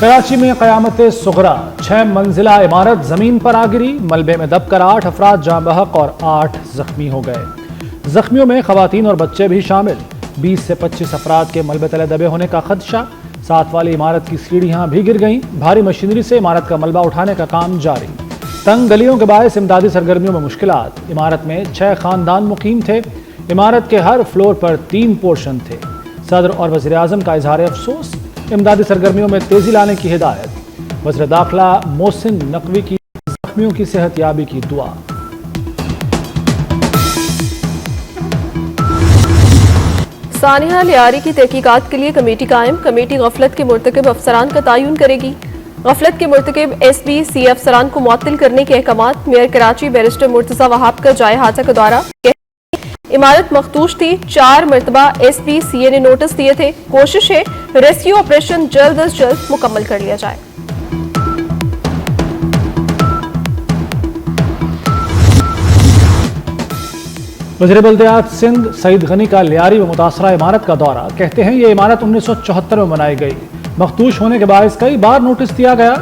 कराची में क़यामत सुग़रा 6 मंजिला इमारत ज़मीन पर आ गिरी। मलबे में दबकर 8 अफराद जाँ बहक और 8 ज़ख्मी हो गए। ज़ख्मियों में ख़वातीन और बच्चे भी शामिल। 20 से 25 अफराद के मलबे तले दबे होने का खदशा। साथ वाली इमारत की सीढ़ियाँ भी गिर गईं। भारी मशीनरी से इमारत का मलबा उठाने का काम जारी। तंग गलियों के बायस इमदादी सरगर्मियों में मुश्किलात। इमारत में 6 ख़ानदान मुकीम थे। इमारत के हर फ्लोर पर 3 पोर्शन थे। सदर और वज़ीर आज़म का इज़हार अफसोस। इमदादी सरगर्मियों में तेज़ी लाने की हिदायत। वज़ीर दाखिला मोहसिन नकवी की ज़ख्मियों की सेहत याबी की दुआ। सानिया लियारी की तहकीकात के लिए कमेटी कायम। कमेटी गफलत के मुर्तकिब अफसरान का तयन करेगी। गफलत के मुर्तकिब SB-C अफसरान को मुअत्तल करने के अहकामात। मेयर कराची बैरिस्टर मुर्तज़ा वहाब का जाए हादसा का दौरा। इमारत मखदूश थी। 4 मरतबा SB-CA ने नोटिस दिए थे। कोशिश है रेस्क्यू ऑपरेशन जल्द अज जल्द मुकम्मल कर लिया जाए। वज़ीर बल्दियात सिंध सईद गनी का लियारी व मुतासरा इमारत का दौरा। कहते हैं ये इमारत 1974 में बनाई गई। मखदूश होने के बायस कई बार नोटिस दिया गया।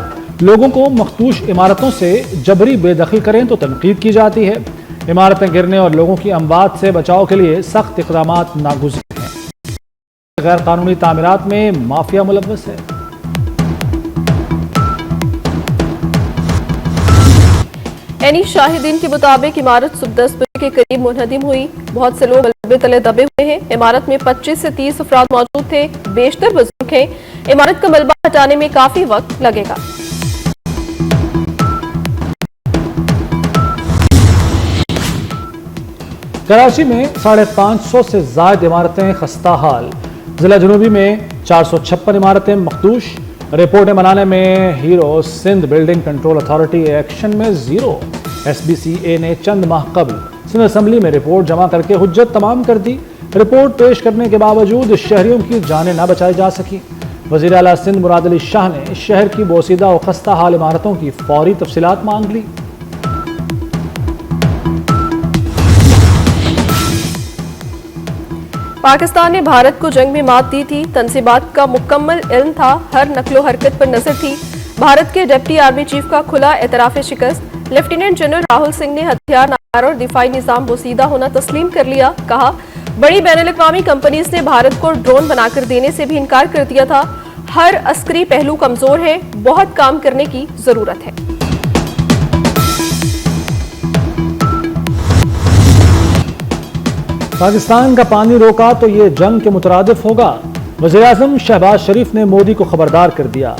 लोगों को मखदूश इमारतों से जबरी बेदखल करें तो तनकीद की जाती है। इमारतें गिरने और लोगों की अमवात से बचाव के लिए सख्त इक़दामात नागुज़ीर हैं। गैर कानूनी तामीरात में माफिया मुलव्वस है। एनी शाहिदीन के मुताबिक इमारत सुबह 10 बजे के करीब मुनहदिम हुई। बहुत से लोग मलबे तले दबे हुए हैं। इमारत में 25 से 30 अफराद मौजूद थे। बेशतर बुजुर्ग हैं। इमारत का मलबा हटाने में काफी वक्त लगेगा। कराची में 550 से ज़ायद इमारतें खस्ता हाल। जिला जनूबी में 456 इमारतें मखदूश। रिपोर्टें बनाने में हीरो Sindh building control authority action में 0। SB-CA ने चंद माह कबल सिंध असम्बली में रिपोर्ट जमा करके हुज्जत तमाम कर दी। रिपोर्ट पेश करने के बावजूद शहरियों की जानें न बचाई जा सकी। वज़ीर आला सिंध मुराद अली शाह ने शहर की बोसीदा और खस्ता हाल इमारतों की फौरी तफसीलात मांग ली। पाकिस्तान ने भारत को जंग में मात दी थी। तनसीबात का मुकम्मल इल्म था। हर नकलो हरकत पर नजर थी। भारत के डिप्टी आर्मी चीफ का खुला एतराफ़ शिकस्त। लेफ्टिनेंट जनरल राहुल सिंह ने हथियार नार और दिफाई निज़ाम बोसीदा होना तस्लीम कर लिया। कहा बड़ी बैनुल-अक़वामी कंपनीज ने भारत को ड्रोन बनाकर देने से भी इनकार कर दिया था। हर अस्करी पहलू कमजोर है। बहुत काम करने की जरूरत है। पाकिस्तान का पानी रोका तो ये जंग के मुतरादिफ होगा। वज़ीर आज़म शहबाज शरीफ ने मोदी को खबरदार कर दिया।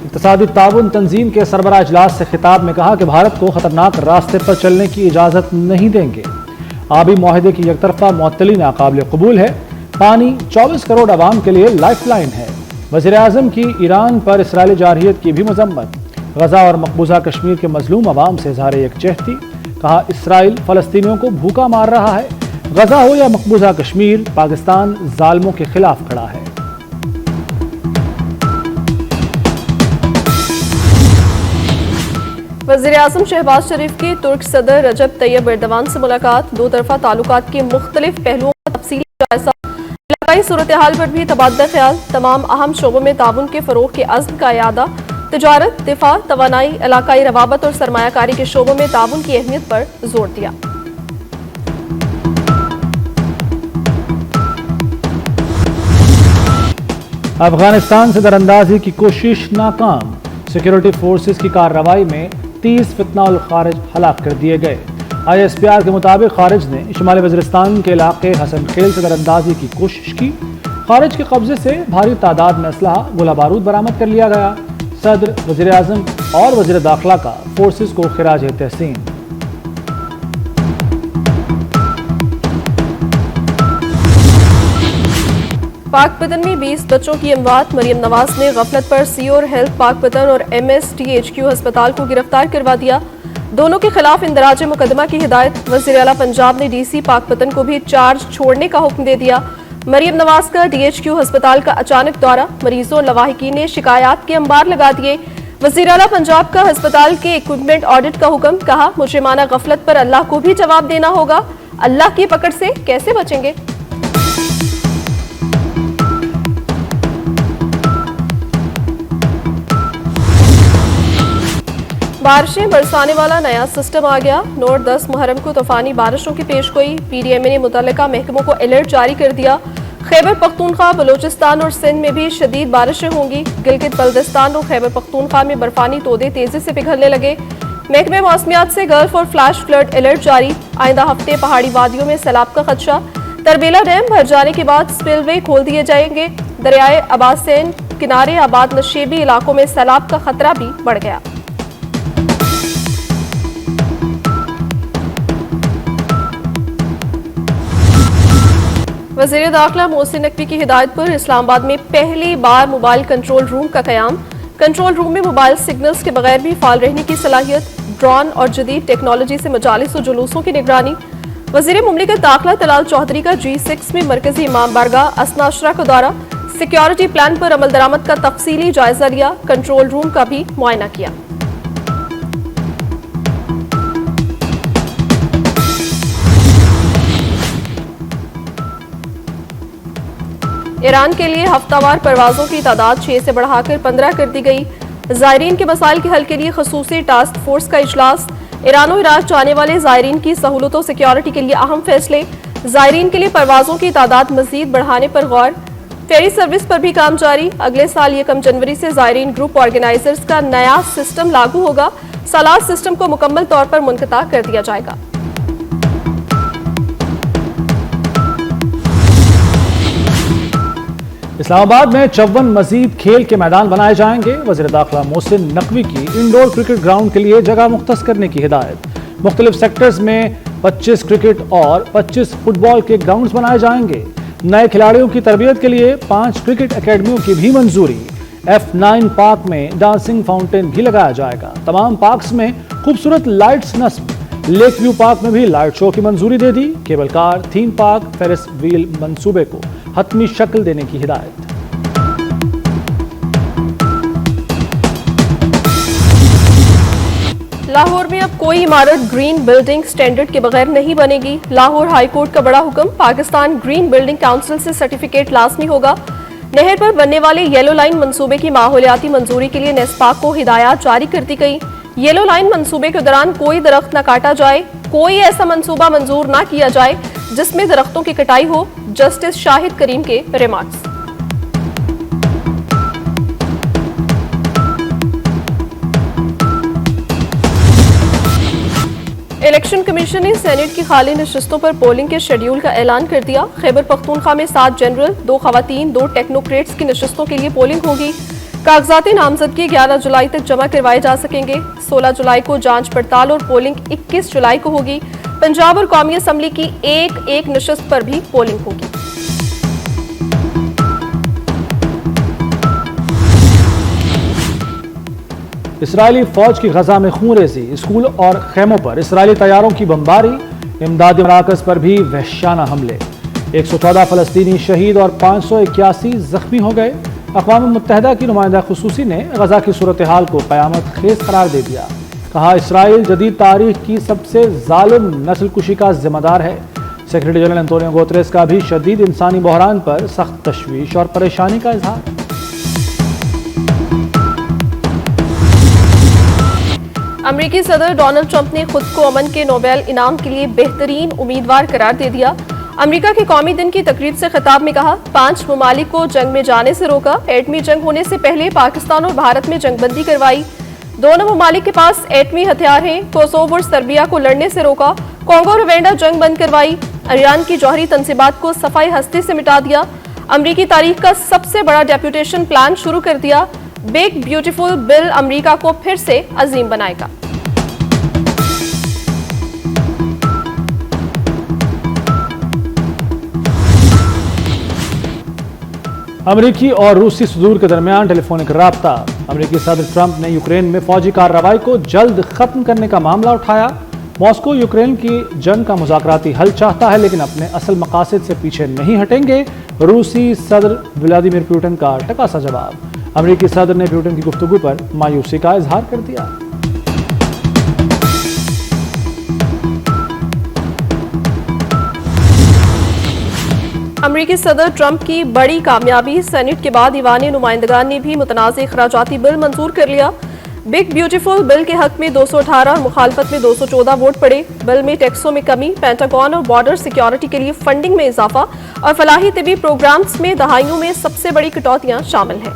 इक़्तिसादी ताउन तंजीम के सरबराह इजलास से खिताब में कहा कि भारत को खतरनाक रास्ते पर चलने की इजाज़त नहीं देंगे। आबी मुआहदे की एकतरफा मुअत्तली नाकाबिल कबूल है। पानी 24 करोड़ आवाम के लिए लाइफ लाइन है। वज़ीर आज़म की ईरान पर इसराइली जारहियत की भी मजम्मत। गजा और मकबूजा कश्मीर के मजलूम आवाम से इज़हार यकजहती। कहा इसराइल फ़लस्तीनियों को भूखा मार रहा है। गजा हो या मकबूजा कश्मीर, पाकिस्तान जालिमों के खिलाफ खड़ा है। वज़ीर आज़म शहबाज शरीफ की तुर्क सदर रजब तैयब एर्दोगान से मुलाकात। 2 तरफ़ा ताल्लुकात के मुख्तलिफ पहलुओं का तफसीली जायजा। इलाकाई सूरत हाल पर भी तबादला ख्याल। तमाम अहम शोबों में ताउन के फ़रोग़ के अज़्म का इयादा। तिजारत, दिफा, तवानाई, इलाकाई रवाबत और सरमायाकारी के शोबों में ताउन की अहमियत पर जोर दिया। अफगानिस्तान से दरअंदाजी की कोशिश नाकाम। सिक्योरिटी फोर्सेस की कार्रवाई में 30 फितना खारिज हलाक कर दिए गए। ISPR के मुताबिक खारिज ने शुमाली वज़ीरिस्तान के इलाके हसन खेल से दरअंदाजी की कोशिश की। खारिज के कब्जे से भारी तादाद में असलहा, गोला बारूद बरामद कर लिया गया। सदर, वज़ीर आज़म और वज़ीर दाखिला का फोर्सेस को खिराज तहसीन। पाकपतन में 20 बच्चों की अमवात। मरियम नवाज ने गफलत पर सियोर हेल्थ पाकपतन और MSTHQ अस्पताल को गिरफ्तार करवा दिया। दोनों के खिलाफ इंदराज मुकदमा की हिदायत। वज़ीर आला पंजाब ने DC पाकपतन को भी चार्ज छोड़ने का हुक्म दे दिया। मरियम नवाज का DHQ अस्पताल का अचानक दौरा। मरीजों और लवाहिकीन ने शिकायत के अंबार लगा दिए। वज़ीर आला पंजाब का अस्पताल के इक्विपमेंट ऑडिट का हुक्म। कहा मुजरिमाना गफलत पर अल्लाह को भी जवाब देना होगा। अल्लाह की पकड़ से कैसे बचेंगे। बारिशें बरसाने वाला नया सिस्टम आ गया। नोट 10 मुहर्रम को तूफानी बारिशों की पेशगोई। पीडीएमए ने मुतल्लिका महकमों को अलर्ट जारी कर दिया। खैबर पख्तूनख्वा, बलूचिस्तान और सिंध में भी शदीद बारिशें होंगी। गिलगित बल्दिस्तान और खैबर पख्तूनख्वा में बर्फानी तोदे तेजी से पिघलने लगे। महकमे मौसमियात से गल्फ और फ्लैश फ्लड अलर्ट जारी। आइंदा हफ्ते पहाड़ी वादियों में सैलाब का खदशा। तरबेला डैम भर जाने के बाद स्पिलवे खोल दिए जाएंगे। दरियाए अबासैन किनारे आबाद नशेबी इलाकों में सैलाब का खतरा भी बढ़ गया। वज़ीर दाखिला मोहसिन नकवी की हिदायत पर इस्लामाबाद में पहली बार मोबाइल कंट्रोल रूम का क़याम। कंट्रोल रूम में मोबाइल सिग्नल्स के बगैर भी फाल रहने की सलाहियत, ड्रोन और जदीद टेक्नोलॉजी से मजालिस और जुलूसों की निगरानी। वज़ीर मुमलिकत दाखिला तलाल चौधरी का G6 में मरकजी इमाम बारगाह असनाशरा का दौरा। सिक्योरिटी प्लान पर अमल दरामद का तफसीली जायजा लिया। कंट्रोल रूम का भी मुआयना किया। ईरान के लिए हफ्तावार परवाजों की तादाद 6 से बढ़ाकर 15 कर दी गई। ज़ायरीन के मसाइल के हल के लिए खसूसी टास्क फोर्स का इजलास। ईरान और इराक जाने वाले ज़ायरीन की सहूलतों सिक्योरिटी के लिए अहम फैसले। ज़ायरीन के लिए परवाजों की तादाद मजीद बढ़ाने पर गौर। फेरी सर्विस पर भी काम जारी। अगले साल 1 जनवरी से ज़ायरीन ग्रुप ऑर्गेनाइजर्स का नया सिस्टम लागू होगा। सालार सिस्टम को मुकम्मल तौर पर मुनक़ता कर दिया जाएगा। इस्लामाबाद में 54 मजीद खेल के मैदान बनाए जाएंगे। वज़ीर दाखिला मोहसिन नकवी की इंडोर क्रिकेट ग्राउंड के लिए जगह मुख्तस करने की हिदायत। मुख्तलिफ सेक्टर्स में 25 क्रिकेट और 25 फुटबॉल के ग्राउंड्स बनाए जाएंगे। नए खिलाड़ियों की तरबियत के लिए 5 क्रिकेट अकेडमियों की भी मंजूरी। F9 पार्क में डांसिंग फाउंटेन भी लगाया जाएगा। तमाम पार्क्स में खूबसूरत लाइट्स नस्ब। लेक व्यू पार्क में भी लाइट शो की मंजूरी दे दी। Cable car, theme park, ferris wheel मंसूबे को हतमी शक्ल देने की हिदायत। लाहौर में अब कोई इमारत ग्रीन बिल्डिंग स्टैंडर्ड के बगैर नहीं बनेगी। लाहौर हाई कोर्ट का बड़ा हुक्म। पाकिस्तान ग्रीन बिल्डिंग काउंसिल से सर्टिफिकेट लाजमी होगा। नहर पर बनने वाले येलो लाइन मंसूबे की माहौलियाती मंजूरी के लिए नेस्पाक को हिदायत जारी कर दी गई। येलो लाइन मंसूबे के दौरान कोई दरख्त न काटा जाए। कोई ऐसा मंसूबा मंजूर न किया जाए जिसमें दरख्तों की कटाई हो। जस्टिस शाहिद करीम के रिमार्क्स। इलेक्शन कमीशन ने सेनेट की खाली नशिस्तों पर पोलिंग के शेड्यूल का ऐलान कर दिया। खैबर पख्तूनख्वा में 7 जनरल, 2 खवातीन, 2 टेक्नोक्रेट्स की नशिस्तों के लिए पोलिंग होगी। कागजाती नामजदगी 11 जुलाई तक जमा करवाए जा सकेंगे। 16 जुलाई को जांच पड़ताल और पोलिंग 21 जुलाई को होगी। पंजाब और कौमी असम्बली की एक नशिस्त पर भी पोलिंग होगी। इसराइली फौज की गजा में खून रेजी। स्कूल और खेमों पर इसराइली तैयारों की बमबारी। इमदादी मराकज पर भी वहशाना हमले। 114 फलस्तीनी शहीद और 581 जख्मी हो गए। अक़वाम मुत्तहिदा की नुमाइंदा खुसूसी ने गजा की सूरत हाल को क़यामत खेज करार दे दिया। कहा, इसराइल जदीद तारीख की सबसे जालिम नस्ल कुशी का जिम्मेदार है। सेक्रेटरी जनरल एंटोनियो गुतेरेस का भी शदीद इंसानी बहरान पर सख्त तशवीश और परेशानी का इजहार। अमेरिकी सदर डोनाल्ड ट्रंप ने खुद को अमन के नोबेल इनाम के लिए बेहतरीन उम्मीदवार करार दे दिया। अमेरिका के कौमी दिन की तकरीब से खिताब में कहा, 5 ममालिक को जंग में जाने से रोका। एटमी जंग होने से पहले पाकिस्तान और भारत में जंगबंदी करवाई। दोनों ममालिक के पास एटमी हथियार हैं। कोसोवो और सर्बिया को लड़ने से रोका। कांगो और रवांडा जंग बंद करवाई। ईरान की जौहरी तंसीबात को सफाई हस्ती से मिटा दिया। अमेरिकी तारीख का सबसे बड़ा डेप्यूटेशन प्लान शुरू कर दिया। बिग ब्यूटीफुल बिल अमेरिका को फिर से अजीम बनाएगा। अमेरिकी और रूसी सदूर के दरमियान टेलीफोनिक राब्ता। अमेरिकी सदर ट्रंप ने यूक्रेन में फौजी कार्रवाई को जल्द खत्म करने का मामला उठाया। मॉस्को यूक्रेन की जंग का मुज़ाकराती हल चाहता है, लेकिन अपने असल मकासद से पीछे नहीं हटेंगे। रूसी सदर व्लादिमीर पुतिन का टकासा जवाब। अमेरिकी सदर ने पुतिन की गुफ्तगू पर मायूसी का इजहार कर दिया। अमेरिकी सदर ट्रंप की बड़ी कामयाबी। सेनेट के बाद ईवान नुमाइंदगान ने भी मुतनाज़ अखराजाती बिल मंजूर कर लिया। बिग ब्यूटीफुल बिल के हक में 218 और मुखालफत में 214 वोट पड़े। बिल में टैक्सों में कमी, पेंटागन और बॉर्डर सिक्योरिटी के लिए फंडिंग में इजाफा और फलाही तिबी प्रोग्राम्स में दहाइयों में सबसे बड़ी कटौतियां शामिल हैं।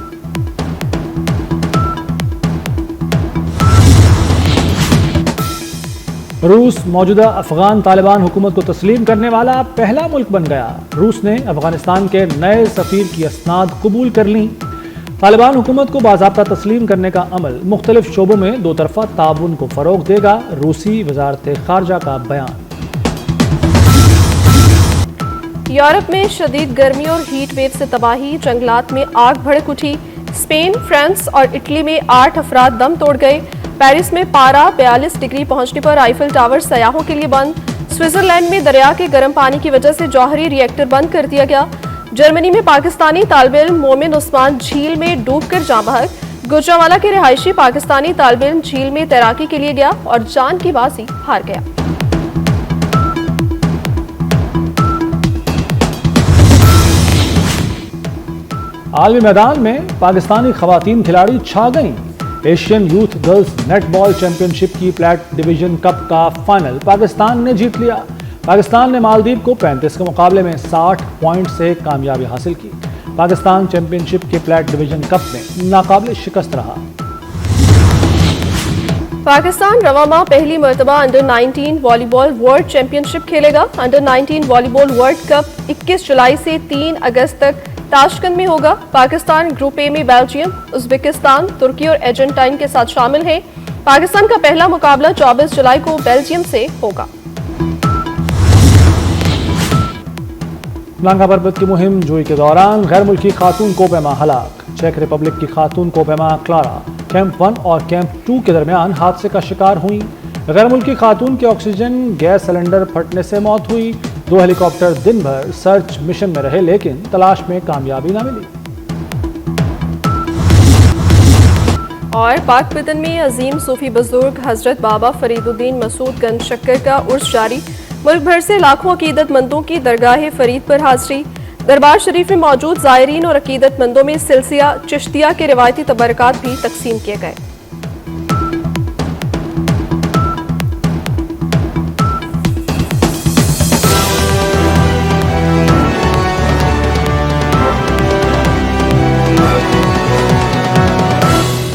रूस मौजूदा अफगान तालिबान हुकूमत को तस्लीम करने वाला पहला मुल्क बन गया। रूस ने अफगानिस्तान के नए सफीर की असनाद कबूल कर लीं। तालिबान हुकूमत को बाज़ाब्ता तस्लीम करने का अमल मुख्तलिफ शोबों में दो तरफा ताउन को फ़रोग़ देगा। रूसी वज़ारत ख़ारजा का बयान। यूरोप में शदीद गर्मी और हीट वेव से तबाही, जंगलात में आग भड़क उठी। स्पेन, फ्रांस और इटली में 8 अफराद दम तोड़ गए। पेरिस में पारा 42 डिग्री पहुंचने पर आईफल टावर सयाहों के लिए बंद। स्विट्जरलैंड में दरिया के गर्म पानी की वजह से जौहरी रिएक्टर बंद कर दिया गया। जर्मनी में पाकिस्तानी तालिब इल्म मोमिन उस्मान झील में डूबकर जाँ बहक। गुजरांवाला के रिहायशी पाकिस्तानी तालिब इल्म झील में तैराकी के लिए गया और जान की बाजी हार गया। आलमी मैदान में पाकिस्तानी खवातीन खिलाड़ी छा गईं। Asian youth girls netball championship की फ्लैट डिवीजन कप का फाइनल पाकिस्तान ने जीत लिया। पाकिस्तान ने मालदीव को 35 के मुकाबले में 60 पॉइंट से कामयाबी हासिल की। पाकिस्तान चैंपियनशिप के फ्लैट डिवीजन कप में नाकाबिल शिकस्त रहा। पाकिस्तान रवामा पहली मरतबा अंडर 19 वॉलीबॉल वर्ल्ड चैंपियनशिप खेलेगा। अंडर 19 वॉलीबॉल वर्ल्ड कप 21 जुलाई से 3 अगस्त तक ताशकंद में होगा। पाकिस्तान ग्रुप ए में बेल्जियम, उज्बेकिस्तान, तुर्की और अर्जेंटाइन के साथ शामिल है। पाकिस्तान का पहला मुकाबला 24 जुलाई को बेल्जियम से होगा। नांगा परबत की मुहिम जोई के दौरान गैर मुल्की खातून कोपेमा हलाक। चेक रिपब्लिक की खातून कोपेमा क्लारा कैंप 1 और कैंप 2 के दरमियान हादसे का शिकार हुई। गैर मुल्की खातून के ऑक्सीजन गैस सिलेंडर फटने से मौत हुई। 2 हेलीकॉप्टर दिन भर सर्च मिशन में रहे लेकिन तलाश में कामयाबी न मिली। और पाक पतन में अजीम सूफी बुजुर्ग हजरत बाबा फरीदुद्दीन मसूद गंज शक्कर का उर्स जारी। मुल्क भर से लाखों अकीदतमंदों की दरगाह फरीद पर हाजिरी। दरबार शरीफ में मौजूद ज़ायरीन और अकीदतमंदों में सिलसिला चिश्तिया के रिवायती तबरकात भी तकसीम किए गए।